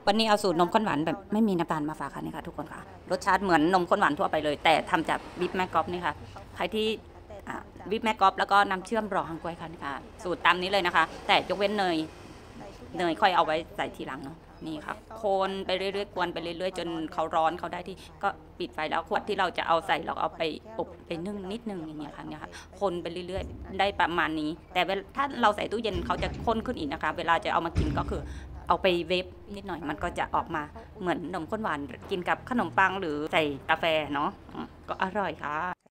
วันนี้เอาสูตรนมข้นหวานแบบไม่มีน้ำตาลมาฝากค่ะนี่ค่ะทุกคนค่ะรสชาติเหมือนนมข้นหวานทั่วไปเลยแต่ทำจากวิปแม่ก๊อฟนี่ค่ะใครที่วิปแม่ก๊อฟแล้วก็น้ำเชื่อมรอฮังกวยค่ะนี่ค่ะสูตรตามนี้เลยนะคะแต่ยกเว้นเนยค่อยเอาไว้ใส่ทีหลังเนาะนี่ค่ะคนไปเรื่อยๆกวนไปเรื่อยๆจนเขาร้อนเขาได้ที่ก็ปิดไฟแล้วขวดที่เราจะเอาใส่เราเอาไปอบไปนึ่งนิดนึงอย่างเงี้ยค่ะเนี่ยค่ะคนไปเรื่อยๆได้ประมาณนี้แต่ถ้าเราใส่ตู้เย็นเขาจะข้นขึ้นอีกนะคะเวลาจะเอามากินก็คือเอาไปเวฟนิดหน่อยมันก็จะออกมาเหมือนนมข้นหวานกินกับขนมปังหรือใส่กาแฟเนาะก็อร่อยค่ะ